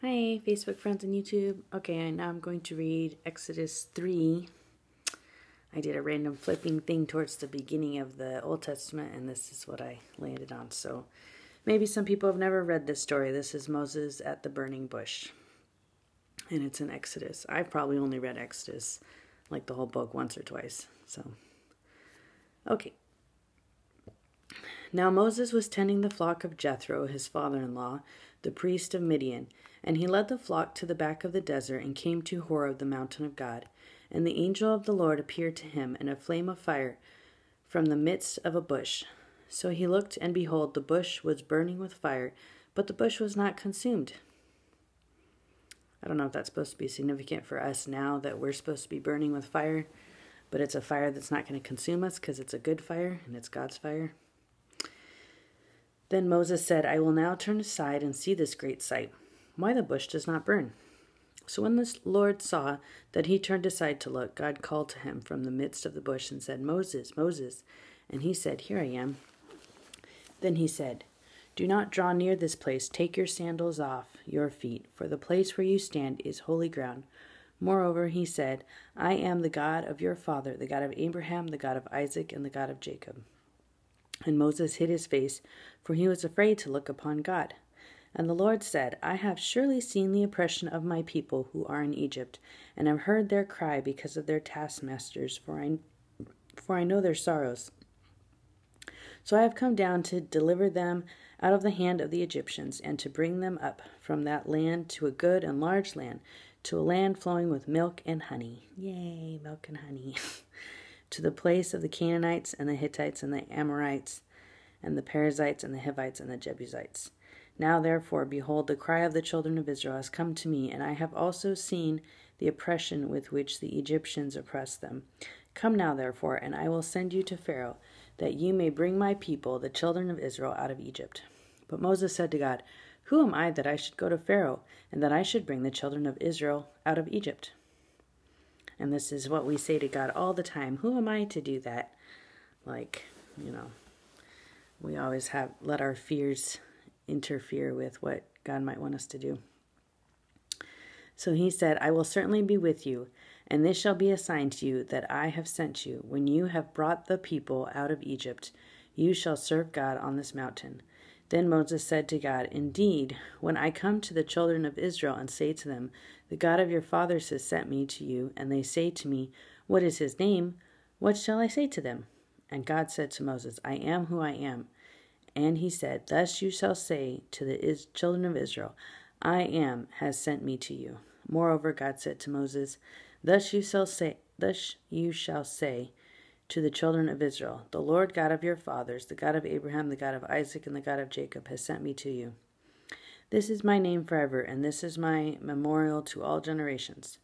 Hi, Facebook friends and YouTube. Okay, now I'm going to read Exodus 3. I did a random flipping thing towards the beginning of the Old Testament, and this is what I landed on. So maybe some people have never read this story. This is Moses at the burning bush, and it's in Exodus. I've probably only read Exodus, like the whole book, once or twice. So, okay. Now Moses was tending the flock of Jethro, his father-in-law, the priest of Midian, and he led the flock to the back of the desert and came to Horeb, the mountain of God. And the angel of the Lord appeared to him in a flame of fire from the midst of a bush. So he looked, and behold, the bush was burning with fire, but the bush was not consumed. I don't know if that's supposed to be significant for us now that we're supposed to be burning with fire, but it's a fire that's not going to consume us because it's a good fire and it's God's fire. Then Moses said, I will now turn aside and see this great sight, why the bush does not burn. So when the Lord saw that he turned aside to look, God called to him from the midst of the bush and said, Moses, Moses. And he said, Here I am. Then he said, Do not draw near this place. Take your sandals off your feet, for the place where you stand is holy ground. Moreover, he said, I am the God of your father, the God of Abraham, the God of Isaac, and the God of Jacob. And Moses hid his face, for he was afraid to look upon God. And the Lord said, I have surely seen the oppression of my people who are in Egypt, and have heard their cry because of their taskmasters, for I know their sorrows. So I have come down to deliver them out of the hand of the Egyptians, and to bring them up from that land to a good and large land, to a land flowing with milk and honey. Yay, milk and honey. To the place of the Canaanites and the Hittites and the Amorites and the Perizzites and the Hivites and the Jebusites. Now therefore, behold, the cry of the children of Israel has come to me, and I have also seen the oppression with which the Egyptians oppress them. Come now therefore, and I will send you to Pharaoh, that you may bring my people, the children of Israel, out of Egypt. But Moses said to God, Who am I that I should go to Pharaoh, and that I should bring the children of Israel out of Egypt? And this is what we say to God all the time. Who am I to do that? We always have let our fears interfere with what God might want us to do. So he said, I will certainly be with you, and this shall be a sign to you that I have sent you. When you have brought the people out of Egypt, you shall serve God on this mountain. Then Moses said to God, Indeed, when I come to the children of Israel and say to them, The God of your fathers has sent me to you, and they say to me, What is his name? What shall I say to them? And God said to Moses, I am who I am. And he said, Thus you shall say to the children of Israel, I am has sent me to you. Moreover, God said to Moses, Thus you shall say to the children of Israel, The Lord God of your fathers, the God of Abraham, the God of Isaac, and the God of Jacob, has sent me to you. This is my name forever, and this is my memorial to all generations.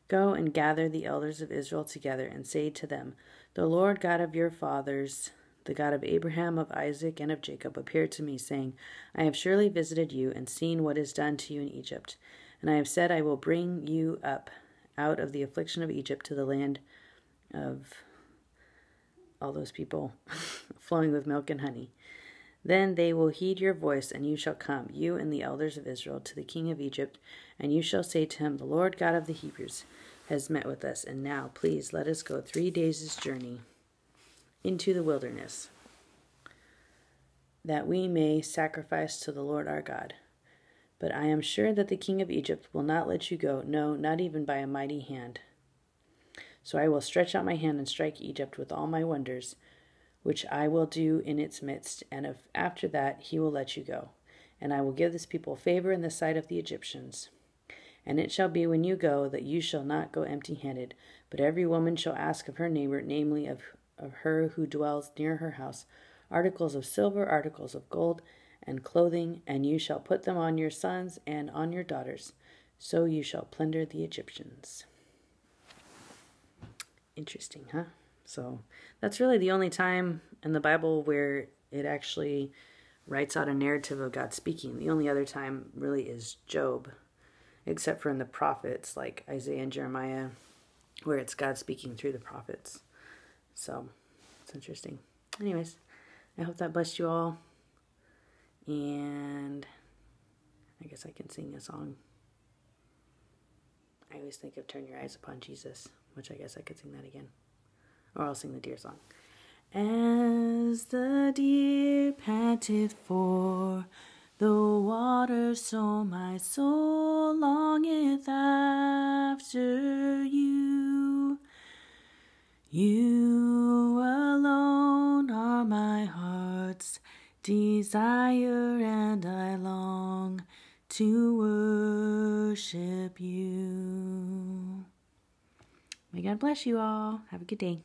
Go and gather the elders of Israel together, and say to them, The Lord God of your fathers, the God of Abraham, of Isaac, and of Jacob, appeared to me, saying, I have surely visited you, and seen what is done to you in Egypt. And I have said, I will bring you up out of the affliction of Egypt to the land of all those people flowing with milk and honey. Then they will heed your voice, and you shall come, you and the elders of Israel, to the king of Egypt, and you shall say to him, The Lord God of the Hebrews has met with us, and now, please, let us go 3 days' journey into the wilderness, that we may sacrifice to the Lord our God. But I am sure that the king of Egypt will not let you go, no, not even by a mighty hand. So I will stretch out my hand and strike Egypt with all my wonders, which I will do in its midst, and if after that he will let you go. And I will give this people favor in the sight of the Egyptians. And it shall be when you go that you shall not go empty-handed, but every woman shall ask of her neighbor, namely of her who dwells near her house, articles of silver, articles of gold, and clothing, and you shall put them on your sons and on your daughters. So you shall plunder the Egyptians. Interesting, huh? So that's really the only time in the Bible where it actually writes out a narrative of God speaking. The only other time really is Job, except for in the prophets like Isaiah and Jeremiah, where it's God speaking through the prophets. So it's interesting. Anyways, I hope that blessed you all. And I guess I can sing a song. always think of Turn Your Eyes Upon Jesus, which I guess I could sing that again. Or I'll sing the deer song. As the deer panteth for the water, so my soul longeth after you. You alone are my heart's desire, and I long to worship you. May God bless you all. Have a good day.